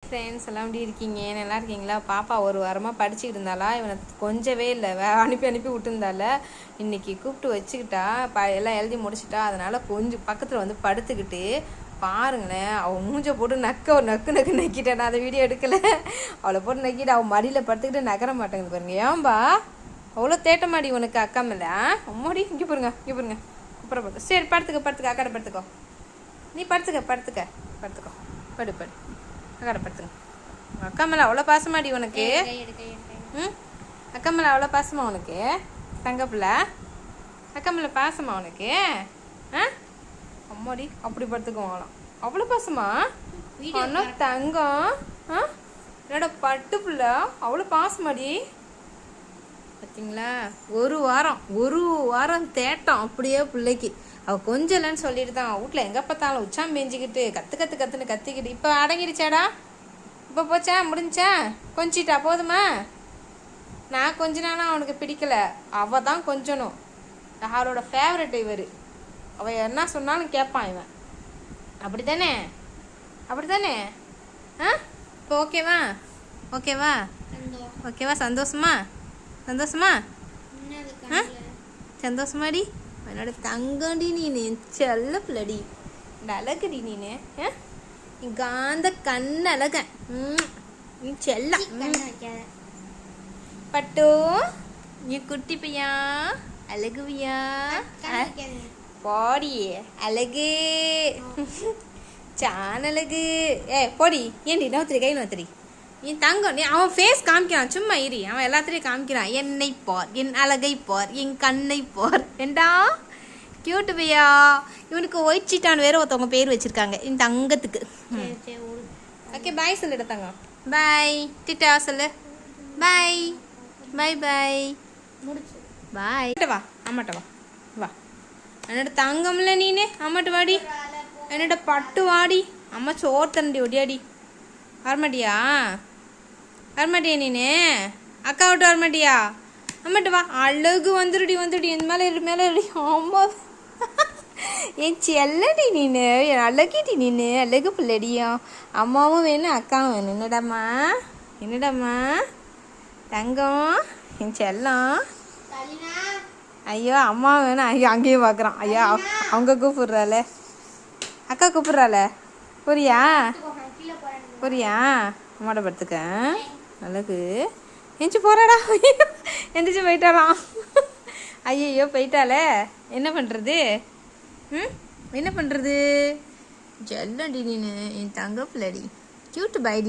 Friends எல்லாம் எப்படி இருக்கீங்க? நல்லா இருக்கீங்களா? பாப்பா ஒரு வாரமாக படிச்சுக்கிட்டு இருந்தாளா, இவனை கொஞ்சவே இல்லை, அனுப்பி அனுப்பி விட்டுருந்தால. இன்றைக்கி கூப்பிட்டு வச்சுக்கிட்டா, எல்லாம் எழுதி முடிச்சிட்டா. அதனால் கொஞ்சம் பக்கத்தில் வந்து படுத்துக்கிட்டு பாருங்களேன், அவள் மூஞ்சை போட்டு நக்கு நக்கிட்டேன். நான் அதை வீடியோ எடுக்கலை. அவளை போட்டு நக்கிட்டு அவள் மடியில் படுத்துக்கிட்டு நகர மாட்டேங்குது பாருங்க. ஏன்பா அவ்வளோ தேட்ட மாடி உனக்கு அக்கா மேலே? அம்மாடி இங்கே பாருங்க, இங்கே பாருங்க. அப்புறம் பார்த்து சரி படுத்துக்க அக்காட படுத்துக்கோ. நீ படுத்துக்க படு அக்காட படுத்துங்க. அக்கா மேலே அவ்வளோ பாசமாடி உனக்கு? அக்கா மேலே அவ்வளோ பாசமா உனக்கு? தங்க பிள்ளை அக்கா மேலே பாசமா உனக்கு? அம்மாடி அப்படி படுத்துக்குவாங்களாம். அவ்வளோ பாசமா? ஆனால் தங்கம் என்னோட பட்டு பிள்ளை அவ்வளோ பாசமாடி. பார்த்தீங்களா? ஒரு வாரம் தேட்டம் அப்படியே பிள்ளைக்கு. அவள் கொஞ்சம் இல்லைன்னு சொல்லிட்டு தான் வீட்டில் எங்கே பார்த்தாலும் உச்சாம் பெஞ்சிக்கிட்டு கற்றுன்னு கத்திக்கிட்டு. இப்போ அடங்கிடுச்சாடா? இப்போ போச்சா? முடிஞ்சா? கொஞ்சிட்டா போதுமா? நான் கொஞ்சினாலும் அவனுக்கு பிடிக்கல, அவள் தான் கொஞ்சணும். யாரோட ஃபேவரட் இவர். அவள் என்ன சொன்னாலும் கேட்பான் இவன். அப்படி தானே? இப்போ ஓகேவா? சந்தோஷமாடி? என்னோட தங்கடி நீனு, செல்ல பிள்ளடி, அழகுடி நீனு. காந்த கண்ணு அழக. நீ செல்ல பட்டு, நீ குட்டி பையா அழகுவியா போடி அழகு சானழகு. போடி ஏன்டி நோத்திரி கை நோத்திரி. என் தங்கம் நீ அவன் ஃபேஸ் காமிக்கிறான், சும்மா இரி. அவன் எல்லாத்துலேயும் காமிக்கிறான். என்னை பார், என் அழகை பார், என் கண்ணை பார். ஏண்டா கியூட்டு பையா. இவனுக்கு ஒயிட் சீட்டான் வேற ஒருத்தவங்க பேர் வச்சிருக்காங்க இந்த தங்கத்துக்கு. ஓகே பாய் சொல்லிட தங்கம். பாய் டிட்டா சொல்லு. பாய் வா அம்மாட்ட வா. என்னோட தங்கம்ல நீனு. அம்மாட்ட வாடி. என்னோட பட்டு வாடி. அம்மா சோறு தண்டி ஒடியாடி. வரமாட்டியா நீனு? அக்கா விட்டு வரமாட்டியா? அம்மாட்ட வா. அழகு வந்துடுடி. இந்த மேலே இருடி. அம்மா என் செல்லடி நீனு, என் அழகிடி நீனு, அழகு பிள்ளடியா. அம்மாவும் வேணும் அக்காவும் வேணும். என்னடாம்மா தங்கம், என் செல்லம். ஐயோ அம்மா வேணும். ஐயோ அங்கேயும் பார்க்குறான். ஐயா அவங்க கூப்பிட்றாள, அக்கா கூப்பிட்றாள. புரியா அம்மாட்ட படுத்துக்க. அழகு எந்திச்சு போறாடா. எந்திரிச்சு போயிட்டாலாம். ஐயோ போயிட்டாலே. என்ன பண்ணுறது? ஜல்லடி நீனு, என் தங்க பிள்ளடி, கியூட்டு பைடி.